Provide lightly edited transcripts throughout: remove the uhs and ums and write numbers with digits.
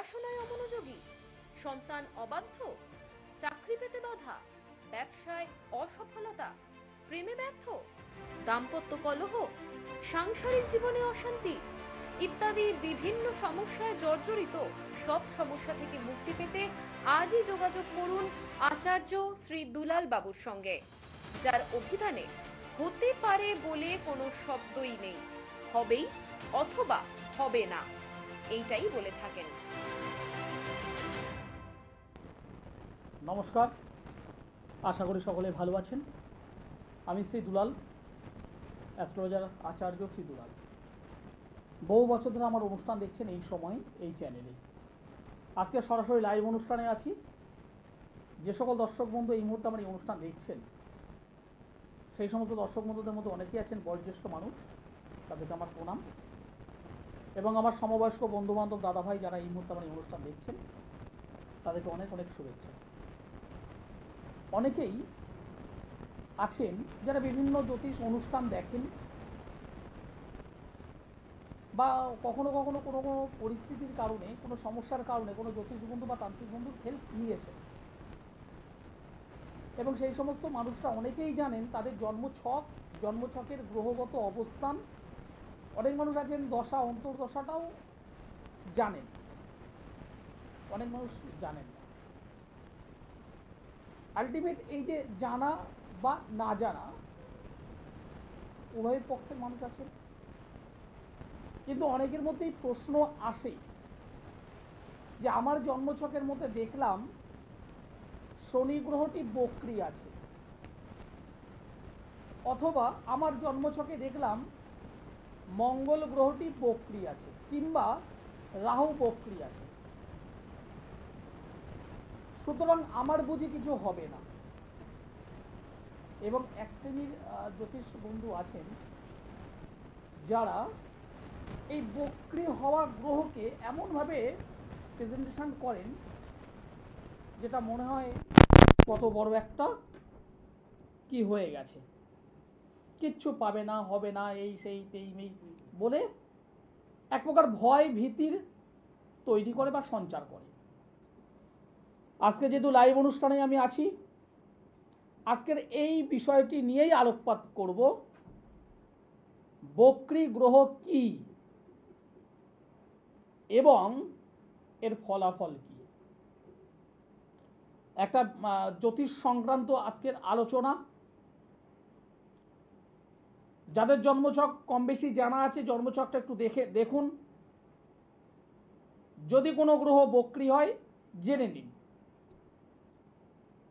পড়াশোনায় অমনোযোগী, সন্তান অবাধ্য, চাকরি পেতে বাধা, ব্যবসায় অসফলতা, প্রেমে ব্যর্থ, দাম্পত্য কলহ, সাংসারিক জীবনে অশান্তি ইত্যাদি বিভিন্ন সমস্যায় জর্জরিত। সব সমস্যা থেকে মুক্তি পেতে আজই যোগাযোগ করুন আচার্য শ্রী দুলাল বাবুর সঙ্গে, যার অভিধানে হতে পারে বলে কোনো শব্দই নেই, হবেই অথবা হবে না এইটাই বলে থাকেন। নমস্কার, আশা করি সকলে ভালো আছেন। আমি শ্রী দুলাল, অ্যাস্ট্রোলজার আচার্য শ্রী দুলাল। বহু বছর ধরে আমার অনুষ্ঠান দেখছেন এই সময় এই চ্যানেলে। আজকে সরাসরি লাইভ অনুষ্ঠানে আছি। যে সকল দর্শক বন্ধু এই মুহূর্তে আমার এই অনুষ্ঠান দেখছেন, সেই সমস্ত দর্শক বন্ধুদের মধ্যে অনেকেই আছেন বয়োজ্যেষ্ঠ মানুষ, তাদেরকে আমার প্রণাম। এবং আমার সমবয়স্ক বন্ধুবান্ধব দাদাভাই যারা এই মুহূর্তে আমার এই অনুষ্ঠান দেখছেন, তাদেরকে অনেক অনেক শুভেচ্ছা। অনেকেই আছেন যারা বিভিন্ন জ্যোতিষ অনুষ্ঠান দেখেন বা কখনো কখনো কোনো কোনো পরিস্থিতির কারণে, কোনো সমস্যার কারণে কোনো জ্যোতিষ বন্ধু বা তান্ত্রিক বন্ধুর হেল্প নিয়েছে। এবং সেই সমস্ত মানুষরা অনেকেই জানেন তাদের জন্মছকের গ্রহগত অবস্থান। অনেক মানুষ আছেন দশা অন্তর্দশাটাও জানেন, অনেক মানুষ জানেন না। আলটিমেট এই যে জানা বা না জানা উভয় পক্ষের মানুষ আছেন, কিন্তু অনেকের মধ্যেই প্রশ্ন আসে যে আমার জন্মছকের মধ্যে দেখলাম শনি গ্রহটি বক্রী আছে, অথবা আমার জন্মছকে দেখলাম মঙ্গল গ্রহটি বক্রী আছে, কিংবা রাহু বক্রী আছে, সুতরাং আমার বুঝি কিছু হবে না। এবং এক শ্রেণীর জ্যোতিষ বন্ধু আছেন যারা এই বক্রী হওয়া গ্রহকে এমনভাবে প্রেজেন্টেশন করেন যেটা মনে হয় কত বড় একটা কি হয়ে গেছে, কিচ্ছু পাবে না, হবে না, এই সেই তেই নেই বলে এক প্রকার ভয় ভীতির তৈরি করে বা সঞ্চার করে। আজকে যেহেতু লাইভ অনুষ্ঠানে আমি আছি, আজকের এই বিষয়টি নিয়েই আলোকপাত করব। বক্রী গ্রহ কি এবং এর ফলাফল কি, একটা জ্যোতিষ সংক্রান্ত আজকের আলোচনা। যাদের জন্মছক কম বেশি জানা আছে, জন্মছকটা একটু দেখুন। যদি কোনো গ্রহ বক্রী হয় জেনে নিন,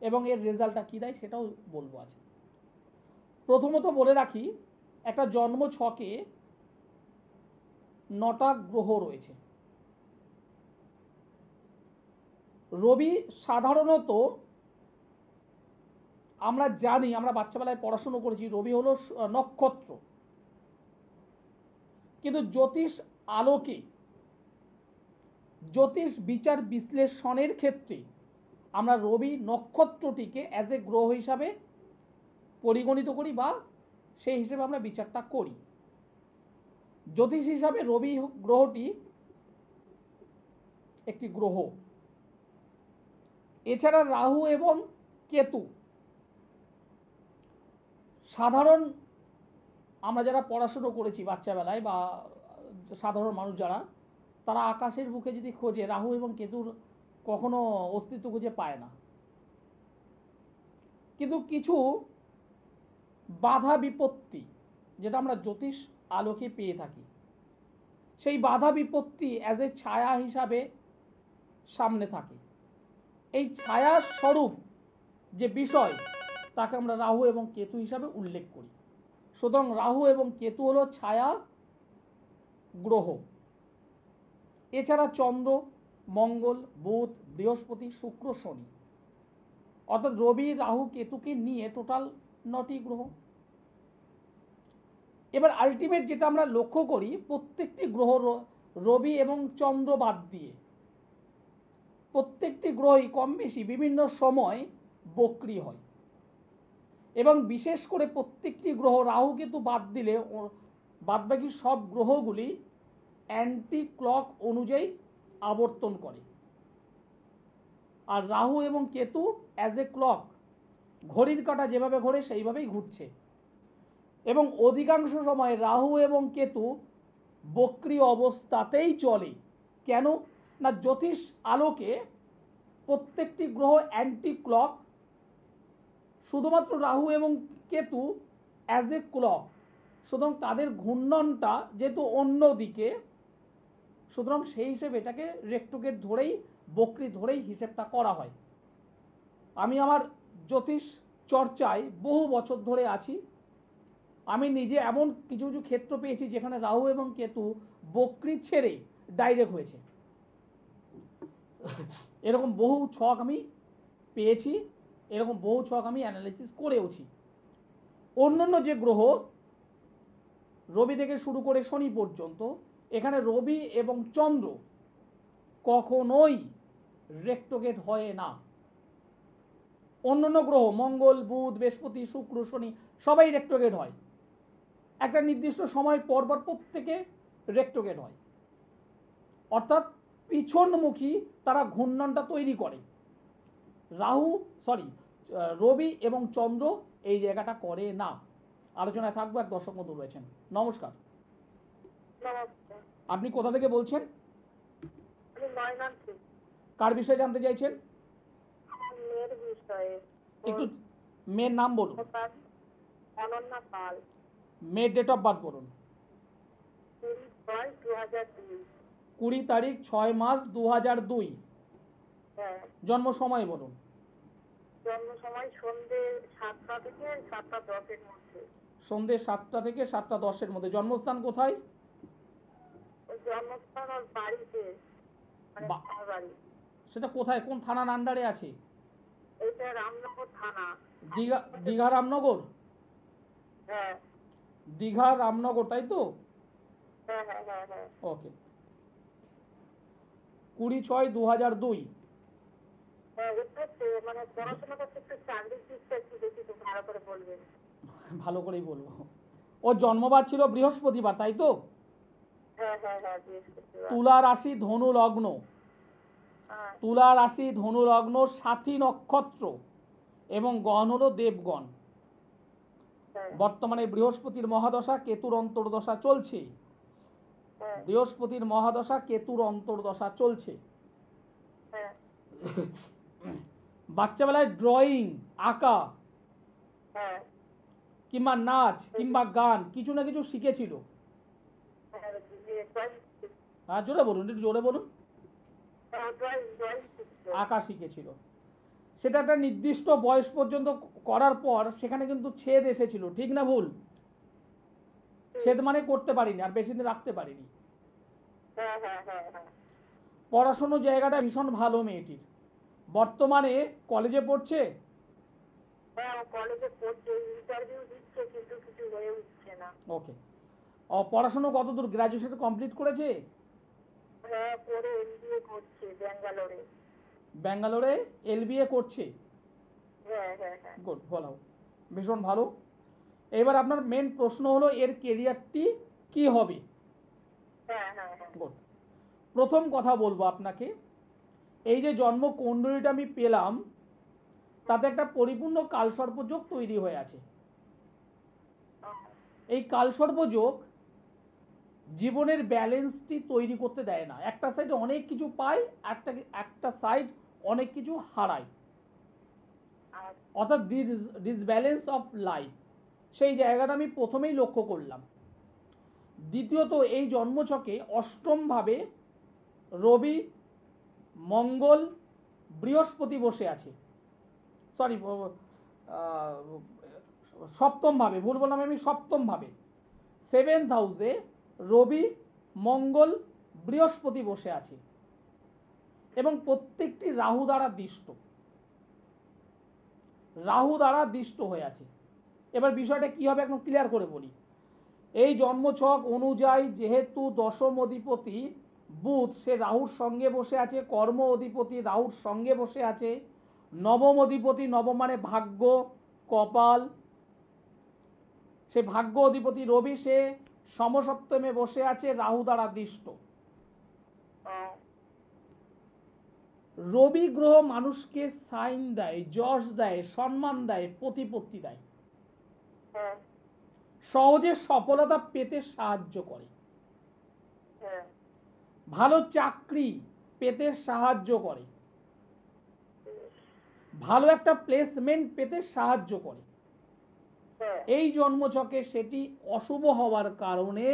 এবং এর রেজাল্টটা কি দেয় সেটাও বলবো আছে। প্রথমত বলে রাখি, একটা জন্মছকে 9টা গ্রহ রয়েছে। রবি সাধারণত আমরা জানি, আমরা বাচ্চাবেলায় পড়াশুনো করেছি, রবি হলো নক্ষত্র। কিন্তু জ্যোতিষ আলোকে, জ্যোতিষ বিচার বিশ্লেষণের ক্ষেত্রে আমরা রবি নক্ষত্রটিকে অ্যাজ এ গ্রহ হিসাবে পরিগণিত করি বা সেই হিসেবে আমরা বিচারটা করি। জ্যোতিষ হিসাবে রবি গ্রহটি একটি গ্রহ। এছাড়া রাহু এবং কেতু, সাধারণ আমরা যারা পড়াশুনো করেছি বাচ্চাবেলায় বা সাধারণ মানুষ যারা, তারা আকাশের বুকে যদি খোঁজে রাহু এবং কেতুর কখনো অস্তিত্ব খুঁজে পায় না। কিন্তু কিছু বাধা বিপত্তি যেটা আমরা জ্যোতিষ আলোকে পেয়ে থাকি, সেই বাধা বিপত্তি অ্যাজ এ ছায়া হিসাবে সামনে থাকে। এই ছায়া স্বরূপ যে বিষয়, তাকে আমরা রাহু এবং কেতু হিসাবে উল্লেখ করি। সুতরাং রাহু এবং কেতু হলো ছায়া গ্রহ। এছাড়া চন্দ্র, মঙ্গল, বুধ, বৃহস্পতি, শুক্র, শনি, অর্থাৎ রবি, রাহু, কেতুকে নিয়ে টোটাল 9টি গ্রহ। এবার আলটিমেট যেটা আমরা লক্ষ্য করি, প্রত্যেকটি গ্রহ, রবি এবং চন্দ্র বাদ দিয়ে প্রত্যেকটি গ্রহই কম বেশি বিভিন্ন সময় বক্রী হয়। এবং বিশেষ করে প্রত্যেকটি গ্রহ, রাহু কেতু বাদ দিলে বাদবাকি সব গ্রহগুলি অ্যান্টি ক্লক অনুযায়ী আবর্তন করে। আর রাহু এবং কেতু অ্যাজ এ ক্লক, ঘড়ির কাঁটা যেভাবে ঘোরে সেইভাবেই ঘুরছে। এবং অধিকাংশ সময় রাহু এবং কেতু বক্রী অবস্থাতেই চলে। কেন না, জ্যোতিষ আলোকে প্রত্যেকটি গ্রহ অ্যান্টি ক্লক, শুধুমাত্র রাহু এবং কেতু অ্যাজ এ ক্লক, সুতরাং তাদের ঘূর্ণনটা যেহেতু অন্য দিকে, সুতরাং সেই হিসেবে এটাকে রেক্টোগেট ধরেই, বক্রী ধরেই হিসেবটা করা হয়। আমি আমার জ্যোতিষ চর্চায় বহু বছর ধরে আছি। আমি নিজে এমন কিছু কিছু ক্ষেত্র পেয়েছি যেখানে রাহু এবং কেতু বক্রী ছেড়ে ডাইরেক্ট হয়েছে। এরকম বহু ছক আমি পেয়েছি, এরকম বহু ছক আমি অ্যানালিসিস করেওছি। অন্যান্য যে গ্রহ, রবি থেকে শুরু করে শনি পর্যন্ত, এখানে রবি এবং চন্দ্র কখনোই রেক্টোগেট হয় না। অন্যান্য গ্রহ মঙ্গল, বুধ, বৃহস্পতি, শুক্র, শনি সবাই রেক্টোগেট হয়, একটা নির্দিষ্ট সময় পর পর প্রত্যেকে রেক্টোগেট হয়, অর্থাৎ পিছনমুখী তারা ঘূর্ণনটা তৈরি করে। রবি এবং চন্দ্র এই জায়গাটা করে না। আলোচনায় থাকবো, এক দর্শক বন্ধু রয়েছেন। নমস্কার, আপনি কোথা থেকে বলছেন? কার বিষয়ে জানতে চাইছেন? একটু মেয়ের নাম বলুন, মেয়ের ডেট অফ বার্থ বলুন। 20 তারিখ 6 মাস 2002। জন্ম সময় বলুন। জন্ম সময় সন্ধ্যে 7টা থেকে 7টা 10-এর মধ্যে। সন্ধ্যে 7টা থেকে 7টা 10-এর মধ্যে। জন্মস্থান কোথায়? জন্মস্থান আর বাড়িতে, মানে আমার বাড়ি। সেটা কোথায়, কোন থানার আন্ডারে আছে? এটা রামনগর থানা। দীঘা রামনগর? হ্যাঁ দীঘা রামনগর, তাই তো? হ্যাঁ হ্যাঁ হ্যাঁ হ্যাঁ। ওকে, 20/6/2002। হ্যাঁ, মানে পড়াশোনা করতে একটু চাকরির চেষ্টা একটু বেশি, তো ভালো করে বলবেন। ভালো করেই বলবো। ওর জন্মবার ছিল বৃহস্পতিবার, তাই তো? হ্যাঁ হ্যাঁ হ্যাঁ, বৃহস্পতিবার। তুলা রাশি, ধনু লগ্ন। হ্যাঁ তুলা রাশি, ধনু লগ্ন, সাথী নক্ষত্র এবং গণ হলো দেবগণ। হ্যাঁ বর্তমানে বৃহস্পতির মহাদশা, কেতুর অন্তর্দশা চলছে। হ্যাঁ বৃহস্পতির মহাদশা, কেতুর অন্তর্দশা চলছে। হ্যাঁ বাচ্চাবেলায় ড্রয়িং, আঁকা হ্যাঁ কিংবা নাচ কিংবা গান কিছু না কিছু শিখেছিল। হ্যাঁ, জোরে বলুন, একটু জোরে বলুন। আঁকা শিখেছিল। সেটা একটা নির্দিষ্ট বয়স পর্যন্ত করার পর সেখানে কিন্তু ছেদ এসেছিল, ঠিক না ভুল? ছেদ মানে করতে পারিনি, আর বেশি দিন রাখতে পারিনি। পড়াশোনার জায়গাটা ভীষণ ভালো মেয়েটির। বর্তমানে কলেজে পড়ছে। ওকে, পড়াশোনা কতদূর? গ্রাজুয়েশন কমপ্লিট করেছে? ব্যাঙ্গালোরে LBA করছে। গুড, ভালো, ভীষণ ভালো। এবার আপনার মেন প্রশ্ন হলো এর কেরিয়ারটি কি হবে। গুড। প্রথম কথা বলবো আপনাকে, এই যে জন্ম কুণ্ডলীটা আমি পেলাম, তাতে একটা পরিপূর্ণ কালসর্পযোগ তৈরি হয়ে আছে। এই কালসর্পযোগ জীবনের ব্যালেন্সটি তৈরি করতে দেয় না। একটা সাইড অনেক কিছু পায়, একটা সাইড অনেক কিছু হারায়, অর্থাৎ ডিসব্যালেন্স অফ লাইফ। সেই জায়গাটা আমি প্রথমেই লক্ষ্য করলাম। দ্বিতীয়ত, এই জন্মছকে অষ্টমভাবে রবি, মঙ্গল, বৃহস্পতি বসে আছে। সরি, সপ্তমভাবে, ভুল বললাম আমি, সপ্তমভাবে 7th হাউসে রবি, মঙ্গল, বৃহস্পতি বসে আছে এবং প্রত্যেকটি রাহু দ্বারা দৃষ্ট হয়ে আছে। এবার বিষয়টা কি হবে একদম ক্লিয়ার করে বলি। এই জন্মছক অনুযায়ী যেহেতু দশম অধিপতি বুধ সে রাহুর সঙ্গে বসে আছে, কর্ম অধিপতি রাহুর সঙ্গে বসে আছে, নবম অধিপতি, নবম মানে ভাগ্য, কপাল, সে ভাগ্য অধিপতি রবি সে সমসপ্তমে বসে আছে রাহু দ্বারা দৃষ্ট। রবি গ্রহ মানুষকে সাইন দেয়, যশ দেয়, সম্মান দেয়, প্রতিপত্তি দেয়, হ্যাঁ সহজে সফলতা পেতে সাহায্য করে, হ্যাঁ ভালো চাকরি পেতে সাহায্য করে, ভালো একটা প্লেসমেন্ট পেতে সাহায্য করে। হ্যাঁ এই জন্মছকে সেটি অশুভ হওয়ার কারণে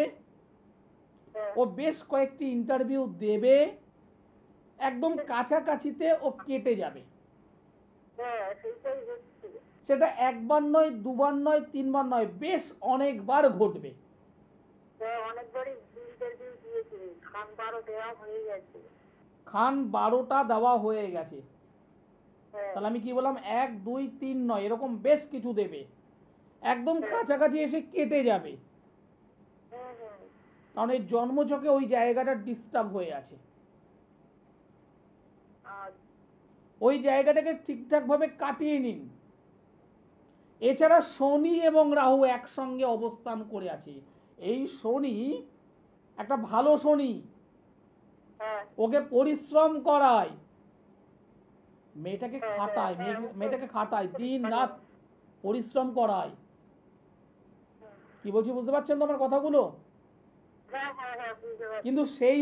হ্যাঁ ও বেশ কয়েকটি ইন্টারভিউ দেবে, একদম কাছাকাছিতে ও কেটে যাবে। হ্যাঁ সেইটাই হচ্ছে। সেটা একবার নয়, দুবার নয়, তিনবার নয়, বেশ অনেকবার ঘটবে। হ্যাঁ অনেকবারই ইন্টারভিউ দিয়েছি, খান 12 দেওয়া হয়ে গেছে। খান 12টা দেওয়া হয়ে গেছে। হ্যাঁ তাহলে আমি কি বললাম, 1 2 3 নয়, এরকম বেশ কিছু দেবে, একদম কাছাকাছি এসে কেটে যাবে। হুম হুম কারণ এই জন্মছকে ওই জায়গাটা ডিস্টার্ব হয়ে আছে, আর ওই জায়গাটাকে ঠিকঠাক ভাবে কাটিয়ে নিন। এছাড়া শনি এবং রাহু একসঙ্গে অবস্থান করে আছে। এই শনি একটা ভালো শনি, হ্যাঁ ওকে পরিশ্রম করায়, মেয়েটাকে খাটায়, মেয়েটাকে খাটায়, দিন রাত পরিশ্রম করায়। কি বলছি বুঝতে পারছেন তো আমার কথাগুলো? হ্যাঁ হ্যাঁ হ্যাঁ বুঝতে পারছি। কিন্তু সেই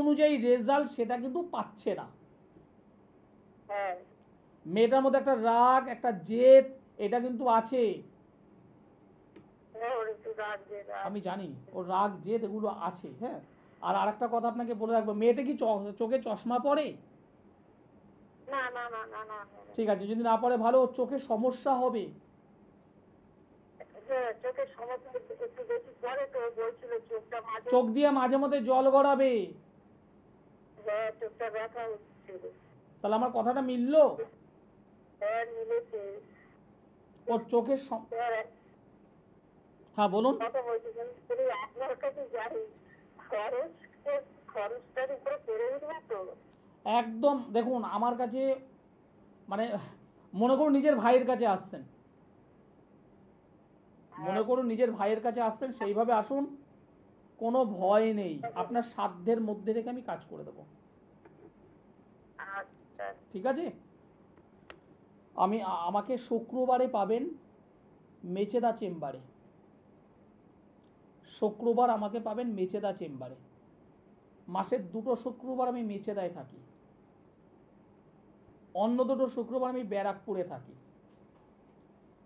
অনুযায়ী রেজাল্ট সেটা কিন্তু পাচ্ছে না। হ্যাঁ মেয়েটার মধ্যে একটা রাগ, একটা জেদ, এটা কিন্তু আছে। হ্যাঁ ওর একটু রাগ যে রাগ। আমি জানি ওর রাগ জেদ এগুলো আছে। হ্যাঁ, আর আরেকটা কথা আপনাকে বলে রাখবো, মেয়েটা কি চোখে চশমা পরে? না না না না না ঠিক আছে, যদি না পরে ভালো, ওর চোখে সমস্যা হবে। হ্যাঁ চোখের সমস্যা একটু বেশি পরে তো বলছিল চোখটা মাঝে। চোখ দিয়ে মাঝে মধ্যে জল গড়াবে। হ্যাঁ চোখটা ব্যথা হচ্ছে। তাহলে আমার কথাটা মিললো? হ্যাঁ মিলেছে। ওর চোখের হ্যাঁ হ্যাঁ বলুন। কথা বলছিলেন আপনার কাছে যাই, খরচটার উপরে পেরে উঠবে তো? একদম দেখুন, আমার কাছে মানে মনে করুন নিজের ভাইয়ের কাছে আসছেন, মনে করুন নিজের ভাইয়ের কাছে আসছেন, সেইভাবে আসুন, কোনো ভয় নেই, আপনার সাধ্যের মধ্যে থেকে আমি কাজ করে দেবো। আচ্ছা ঠিক আছে, আমাকে শুক্রবারে পাবেন মেচেদা চেম্বারে। শুক্রবার আমাকে পাবেন মেচেদা চেম্বারে। মাসের 2টো শুক্রবার আমি মেচেদায় থাকি, অন্য 2টো শুক্রবার আমি ব্যারাকপুরে থাকি।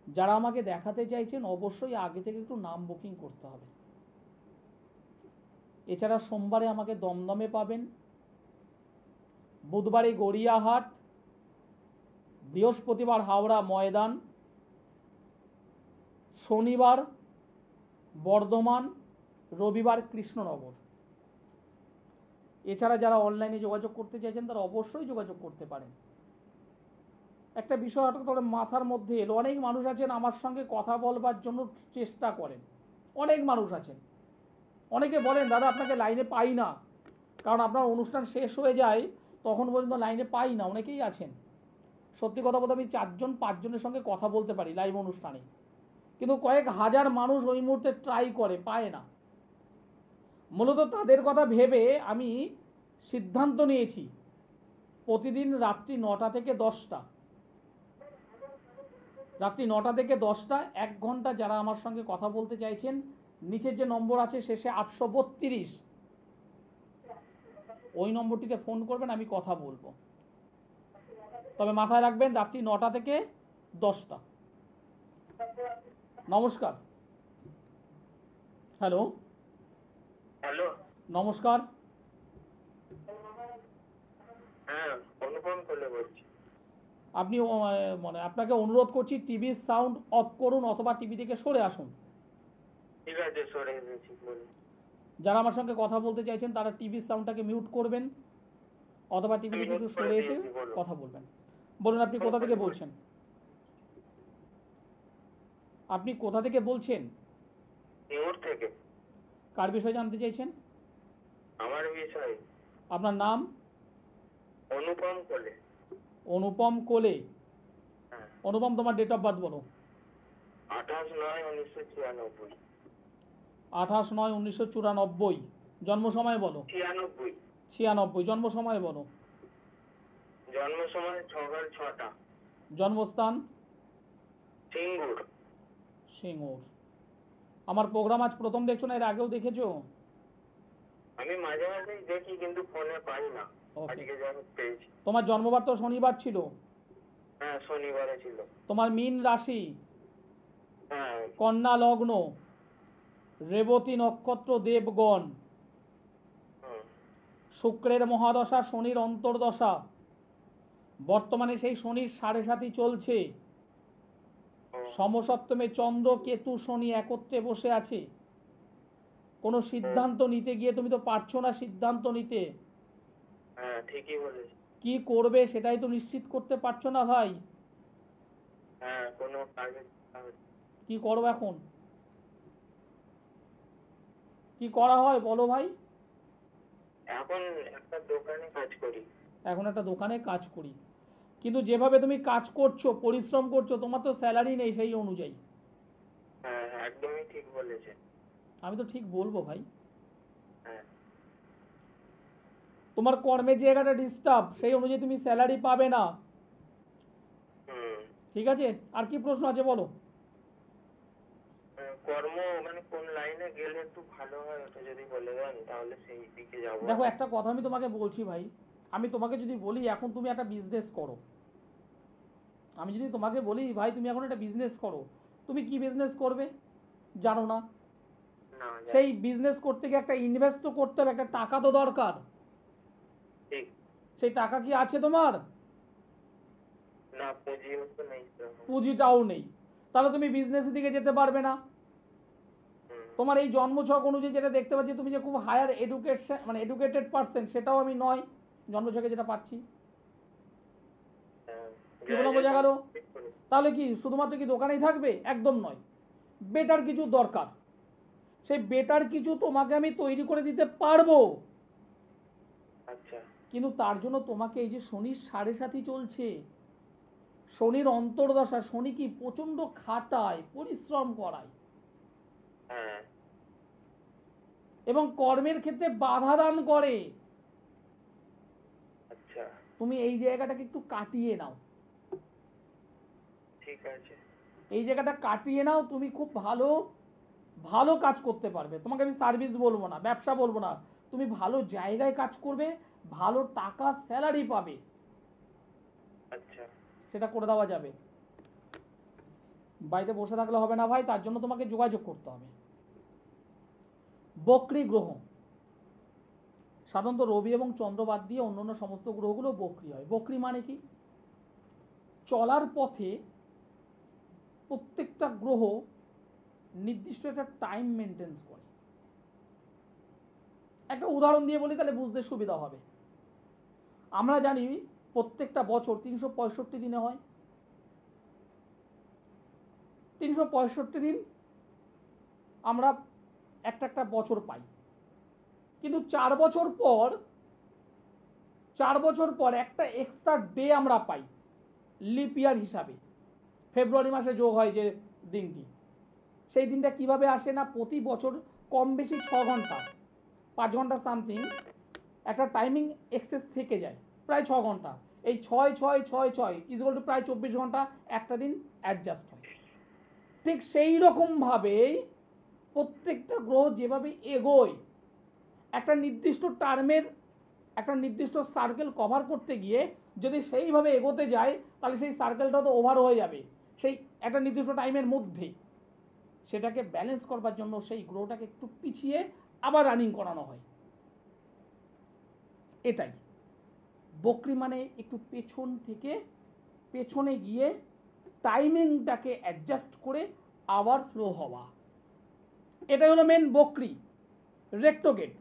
যারা আমাকে দেখাতে চাইছেন অবশ্যই আগে থেকে একটু নাম বুকিং করতে হবে। এছাড়া সোমবারে আমাকে দমদমে পাবেন, বুধবারে গড়িয়াহাট, বৃহস্পতিবার হাওড়া ময়দান, শনিবার বর্ধমান, রবিবার কৃষ্ণনগর। এছাড়া যারা অনলাইনে যোগাযোগ করতে চাইছেন তারা অবশ্যই যোগাযোগ করতে পারেন। একটা বিষয় হঠাৎ করে মাথার মধ্যে এলো, অনেক মানুষ আছেন আমার সঙ্গে কথা বলবার জন্য চেষ্টা করেন, অনেক মানুষ আছেন, অনেকে বলেন দাদা আপনাকে লাইনে পাই না, কারণ আপনার অনুষ্ঠান শেষ হয়ে যায় তখন পর্যন্ত লাইনে পাই না। অনেকেই আছেন, সত্যি কথা বলতে আমি 4-5 জনের সঙ্গে কথা বলতে পারি লাইভ অনুষ্ঠানে, কিন্তু কয়েক হাজার মানুষ ওই মুহূর্তে ট্রাই করে, পায় না। মূলত তাদের কথা ভেবে আমি সিদ্ধান্ত নিয়েছি প্রতিদিন রাত্রি 9টা থেকে 10টা, রাত্রি 9টা থেকে 10টা 1 ঘন্টা যারা আমার সঙ্গে কথা বলতে চাইছেন, নিচের যে নম্বর আছে শেষে 832, ওই নম্বরটিতে ফোন করবেন, আমি কথা বলবো। তবে মাথায় রাখবেন রাত্রি 9টা থেকে 10টা। নমস্কার। হ্যালো হ্যালো নমস্কার। হ্যাঁ অনুপম কোলে বলছি। আপনি মানে আপনাকে অনুরোধ করছি টিভির সাউন্ড অফ করুন অথবা টিভি থেকে সরে আসুন। ঠিক আছে সরে গেছি বলুন। যারা আমার সঙ্গে কথা বলতে চাইছেন তারা টিভির সাউন্ডটাকে মিউট করবেন অথবা টিভি থেকে একটু সরে এসে কথা বলবেন। বলুন আপনি কোথা থেকে বলছেন? আপনি কোথা থেকে বলছেন? নিউর থেকে। কার বিষয়ে জানতে চাইছেন? আমার বিষয়। আপনার নাম? অনুপম কোলে। অনুপম কোলে। হ্যাঁ। অনুপম, তোমার ডেট অফ বার্থ বলো। 28/9/1994। 28/9/1994। জন্ম সময় বলো। 96। 96। জন্ম সময় বলো। জন্ম সময় সকাল 6টা। জন্মস্থান সিঙ্গুর। সিঙ্গুর। আমার প্রোগ্রাম আজ প্রথম দেখছো না, এর আগেও দেখেছো? আমি মাঝে মাঝেই দেখি কিন্তু ফোনে পাই না। Okay. আজকে যখন পেয়েছি। তোমার জন্মবার তো শনিবার ছিল। হ্যাঁ, শনিবারে ছিল। তোমার মীন রাশি, হ্যাঁ। কন্যা লগ্ন, রেবতী নক্ষত্র, দেবগণ, হুম। শুক্রের মহাদশা, শনির অন্তর্দশা, বর্তমানে সেই শনির 7.5 চলছে। হুম। সমসপ্তমে চন্দ্র, কেতু, শনি একত্রে বসে আছে। কোনো সিদ্ধান্ত নিতে গিয়ে তুমি তো পারছো না সিদ্ধান্ত নিতে। হ্যাঁ, ঠিকই বলেছি। কি করবে সেটাই তো নিশ্চিত করতে পারছো না ভাই। হ্যাঁ, কোনো কাজে কি করবো এখন? কি করা হয় বলো ভাই? এখন একটা দোকানে কাজ করি। এখন একটা দোকানে কাজ করি, কিন্তু যেভাবে তুমি কাজ করছো, পরিশ্রম করছো, তোমার তো স্যালারি নেই সেই অনুযায়ী। হ্যাঁ, একদমই ঠিক বলেছে। আমি তো ঠিক বলবো ভাই। হ্যাঁ। তোমার কর্মের জায়গাটা ডিস্টার্ব, সেই অনুযায়ী তুমি স্যালারি পাবে না। হুম। ঠিক আছে, আর কি প্রশ্ন আছে বলো? কর্ম মানে কোন লাইনে গেলে একটু ভালো হয় ওটা যদি বলে দেন তাহলে সেই দিকে যাবো। দেখো, একটা কথা আমি তোমাকে বলছি ভাই, আমি তোমাকে যদি বলি এখন তুমি একটা বিজনেস করো, আমি যদি তোমাকে বলি ভাই তুমি এখন একটা বিজনেস করো, তুমি কি বিজনেস করবে জানো না? না, সেই বিজনেস করতে গিয়ে একটা ইনভেস্ট তো করতে হবে, একটা টাকা তো দরকার। ঠিক। সেই টাকা কি আছে তোমার? না, পুঁজিও তো নেই সেরকম। পুঁজিটাও নেই, তাহলে তুমি বিজনেসের দিকে যেতে পারবে না। হুম। তোমার এই জন্মছক অনুযায়ী যেটা দেখতে পাচ্ছি তুমি যে খুব হায়ার এডুকেশন মানে এডুকেটেড পার্সন, সেটাও আমি নয় জন্মছকে যেটা পাচ্ছি। হ্যাঁ, কি বলো, বোঝা গেল? ঠিক বলেছে। তাহলে কি শুধুমাত্র কি দোকানেই থাকবে? একদম নয়, বেটার কিছু দরকার। সেই বেটার কিছু তোমাকে আমি তৈরি করে দিতে পারবো, আচ্ছা। কিন্তু তার জন্য তোমাকে এই যে শনির 7.5 চলছে, শনির অন্তর্দশা, শনি কি প্রচন্ড খাটায়, পরিশ্রম করায় হ্যাঁ। এবং কর্মের ক্ষেত্রে বাধা দান করে। আচ্ছা, তুমি এই জায়গাটাকে একটু কাটিয়ে নাও, ঠিক আছে। এই জায়গাটা কাটিয়ে নাও, তুমি খুব ভালো ভালো কাজ করতে পারবে। তোমাকে আমি সার্ভিস বলবো না, ব্যবসা বলবো না, তুমি ভালো জায়গায় কাজ করবে, ভালো টাকা স্যালারি পাবে, আচ্ছা। সেটা করে দেওয়া যাবে। বাড়িতে বসে থাকলে হবে না ভাই, তার জন্য তোমাকে যোগাযোগ করতে হবে। বক্রী গ্রহ, সাধারণত রবি এবং চন্দ্র বাদ দিয়ে অন্যান্য সমস্ত গ্রহগুলো বক্রী হয়। বক্রী মানে কি? চলার পথে প্রত্যেকটা গ্রহ নির্দিষ্ট একটা টাইম মেনটেন্স করে। একটা উদাহরণ দিয়ে বলি তাহলে বুঝতে সুবিধা হবে। আমরা জানি প্রত্যেকটা বছর 365 দিনে হয়। 365 দিন আমরা একটা বছর পাই, কিন্তু 4 বছর পর একটা এক্সট্রা ডে আমরা পাই লিপ ইয়ার হিসাবে। ফেব্রুয়ারি মাসে যোগ হয় যে দিনটি, সেই দিনটা কিভাবে আসে না, প্রতি বছর কম বেশি 6 ঘন্টা 5 ঘন্টা সামথিং একটা টাইমিং এক্সেস থেকে যায়, প্রায় 6 ঘন্টা। এই 6 ইকুয়াল টু প্রায় 24 ঘন্টা একটা দিন অ্যাডজাস্ট হয়। ঠিক সেই রকমভাবেই প্রত্যেকটা গ্রহ যেভাবে এগোয়, একটা নির্দিষ্ট টার্মের একটা নির্দিষ্ট সার্কেল কভার করতে গিয়ে যদি সেইভাবে এগোতে যায় তাহলে সেই সার্কেলটা তো ওভার হয়ে যাবে সেই একটা নির্দিষ্ট টাইমের মধ্যে। সেটাকে ব্যালেন্স করবার জন্য সেই গ্রহটাকে একটু পিছিয়ে আবার রানিং করানো হয়। এটাই বক্রী মানে, একটু পেছন থেকে পেছনে গিয়ে টাইমিংটাকে অ্যাডজাস্ট করে আবার ফ্লো হওয়া, এটাই হলো মেন বক্রী। রেক্টোগেট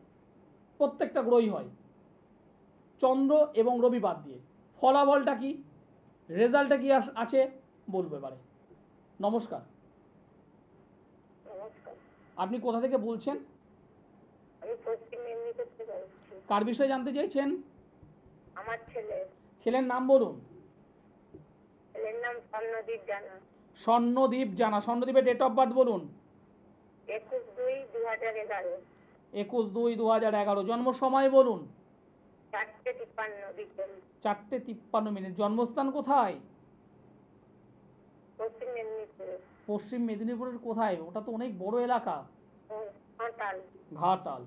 প্রত্যেকটা গ্রহই হয় চন্দ্র এবং রবি বাদ দিয়ে। ফলাফলটা কি, রেজাল্টটা কি আছে বলবো এবারে। নমস্কার, নমস্কার। আপনি কোথা থেকে বলছেন? আমি পশ্চিম মেদিনীপুর থেকে বলছি। কার বিষয়ে জানতে চাইছেন? আমার ছেলের নাম বলুন। ছেলের নাম স্বর্ণদীপ জানা। স্বর্ণদীপ জানা। স্বর্ণদীপের ডেট অফ বার্থ বলুন। 21/2/2011। 21/2/2011। জন্ম সময় বলুন। 4:53 বিকেল। 4:53। জন্মস্থান কোথায়? পশ্চিম মেদিনীপুর। পশ্চিম মেদিনীপুরের কোথায়? ওটা তো অনেক বড় এলাকা। ঘাটাল। ঘাটাল,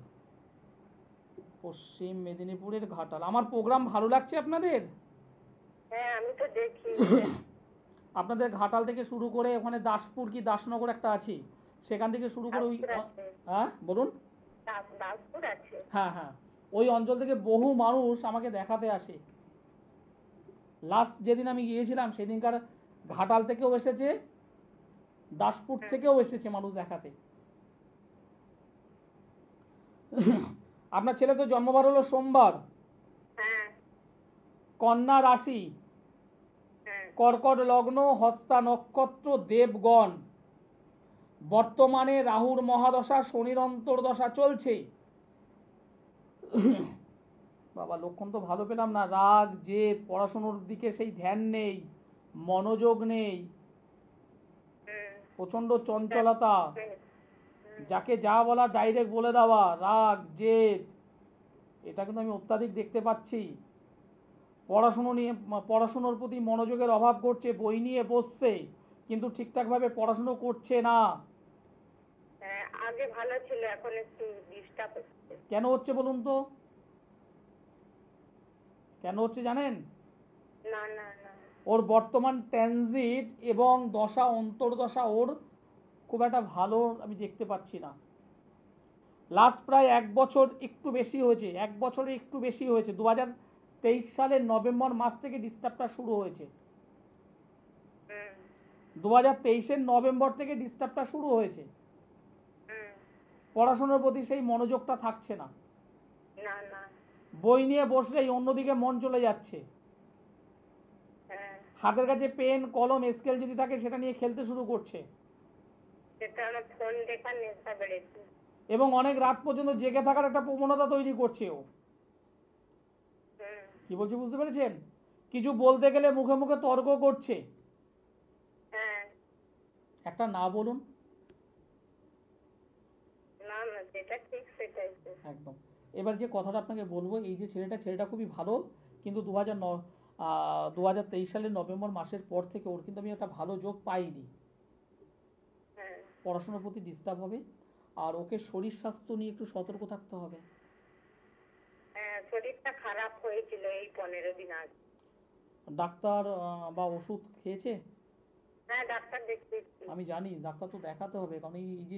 পশ্চিম মেদিনীপুরের ঘাটাল। আমার প্রোগ্রাম ভালো লাগছে আপনাদের? হ্যাঁ, আমি তো দেখি। আপনাদের ঘাটাল থেকে শুরু করে ওখানে দাসপুর কি দাসনগর একটা আছে, সেখান থেকে শুরু করে ওই দাসপুর আছে। হ্যাঁ বলুন। দাসপুর আছে। হ্যাঁ হ্যাঁ, ওই অঞ্চল থেকে বহু মানুষ আমাকে দেখাতে আসে। লাস্ট যেদিন আমি গিয়েছিলাম সেদিনকার ঘাটাল থেকেও এসেছে, দাসপুর থেকেও এসেছে মানুষ দেখাতে। আপনার ছেলে তো জন্মবার হলো সোমবার, হ্যাঁ কন্যা রাশি, হ্যাঁ। কর্কট লগ্ন, হস্তা নক্ষত্র, দেবগণ। বর্তমানে রাহুর মহাদশা, শনির অন্তর্দশা চলছে। বাবা লক্ষণ তো ভালো পেলাম না। রাগ, জেদ, পড়াশোনার দিকে সেই ধ্যান নেই, মনোযোগ নেই, প্রচন্ড চঞ্চলতা, যাকে যা বলা ডাইরেক্ট বলে দেওয়া, রাগ জেদ, এটা কিন্তু আমি অত্যাধিক দেখতে পাচ্ছি। পড়াশুনোর প্রতি মনোযোগের অভাব ঘটছে, বই নিয়ে বসছে কিন্তু ঠিকঠাকভাবে পড়াশুনো করছে না। হ্যাঁ, আগে ভালো ছিল, এখন একটু ডিস্টার্ব হচ্ছে। কেন হচ্ছে বলুন তো? কেন হচ্ছে জানেন? না না না। ওর বর্তমান ট্রানজিট এবং দশা অন্তর্দশা ওর খুব একটা ভালো আমি দেখতে পাচ্ছি না। লাস্ট প্রায় 1 বছর একটু বেশি হয়েছে, 1 বছরে একটু বেশি হয়েছে। 2023 সালের নভেম্বর মাস থেকে ডিস্টার্বটা শুরু হয়েছে। 2023-এর নভেম্বর থেকে ডিস্টার্বটা শুরু হয়েছে। পড়াশোনার প্রতি সেই মনোযোগটা থাকছে না। না না। বই নিয়ে বসলেই অন্যদিকে মন চলে যাচ্ছে। হ্যাঁ, হাতের কাছে পেন কলম স্কেল যদি থাকে সেটা নিয়ে খেলতে শুরু করছে সেটা আমার ফোন দেখার নেশা বেড়েছে। এবং অনেক রাত পর্যন্ত জেগে থাকার একটা প্রবণতা তৈরি করছে ও। কি বলছি বুঝতে পেরেছেন? কিছু বলতে গেলে মুখে মুখে তর্ক করছে। হ্যাঁ। একটা না বলুন। না না, যেটা ঠিক সেটাই তো। একদম। এবার যে কথাটা আপনাকে বলবো, এই যে ছেলেটা খুবই ভালো, কিন্তু 2023 সালের নভেম্বর মাসের পর থেকে ওর কিন্তু আমি একটা ভালো যোগ পাইনি। হ্যাঁ পড়াশোনার প্রতি ডিস্টার্ব হবে, আর ওকে শরীর স্বাস্থ্য নিয়ে একটু সতর্ক থাকতে হবে। হ্যাঁ, শরীরটা খারাপ হয়েছিল এই 15 দিন আগে। ডাক্তার বা ওষুধ খেয়েছে? হ্যাঁ, ডাক্তার দেখিয়েছি। আমি জানি, ডাক্তার তো দেখাতে হবে, কারণ এই যে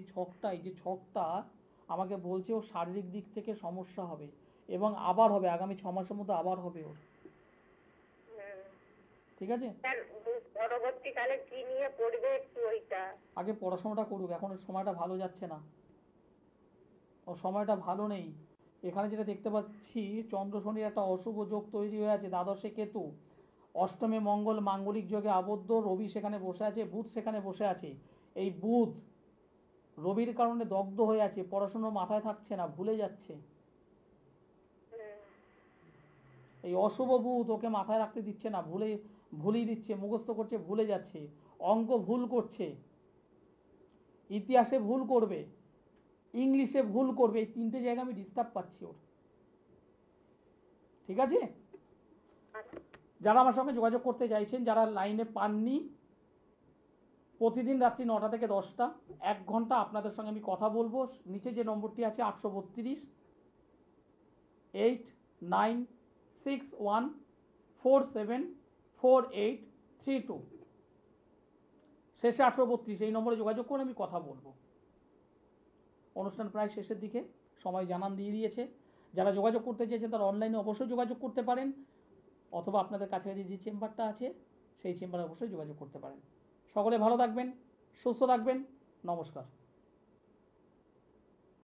ছকটা আমাকে বলছে ওর শারীরিক দিক থেকে সমস্যা হবে এবং আবার হবে, আগামী 6 মাসের মধ্যে আবার হবে ওর। ঠিক আছে, স্যার, পরবর্তীকালে কি নিয়ে পড়বে একটু ওইটা। আগে পড়াশোনাটা করুক। এখন ওর সময়টা ভালো যাচ্ছে না, ওর সময়টা ভালো নেই। এখানে যেটা দেখতে পাচ্ছি, চন্দ্র শনির একটা অশুভ যোগ তৈরি হয়ে আছে, দ্বাদশে কেতু, অষ্টমে মঙ্গল মাঙ্গলিক যোগে আবদ্ধ, রবি সেখানে বসে আছে, বুধ সেখানে বসে আছে। এই বুধ রবির কারণে দগ্ধ হয়ে আছে, পড়াশোনা মাথায় থাকছে না, ভুলে যাচ্ছে। এই অশুভ বুধ ওকে মাথায় রাখতে দিচ্ছে না, ভুলিয়ে দিচ্ছে, মুখস্থ করছে, ভুলে যাচ্ছে, অঙ্ক ভুল করছে, ইতিহাসে ভুল করবে, ইংলিশে ভুল করবে। এই 3টে জায়গা আমি ডিস্টার্ব পাচ্ছি ওর। ঠিক আছে, যারা আমার সঙ্গে যোগাযোগ করতে চাইছেন, যারা লাইনে পাননি, প্রতিদিন রাত্রি 9টা থেকে 10টা 1 ঘন্টা আপনাদের সঙ্গে আমি কথা বলবো। নিচে যে নম্বরটি আছে 832 8961474832, শেষে 832, এই নম্বরে যোগাযোগ করে আমি কথা বলবো। অনুষ্ঠান প্রায় শেষের দিকে, সময় জানান দিয়ে দিয়েছে। যারা যোগাযোগ করতে চেয়েছেন তারা অনলাইনে অবশ্যই যোগাযোগ করতে পারেন, অথবা আপনাদের কাছাকাছি যে চেম্বারটা আছে সেই চেম্বারে অবশ্যই যোগাযোগ করতে পারেন। সকলে ভালো থাকবেন, সুস্থ থাকবেন, নমস্কার।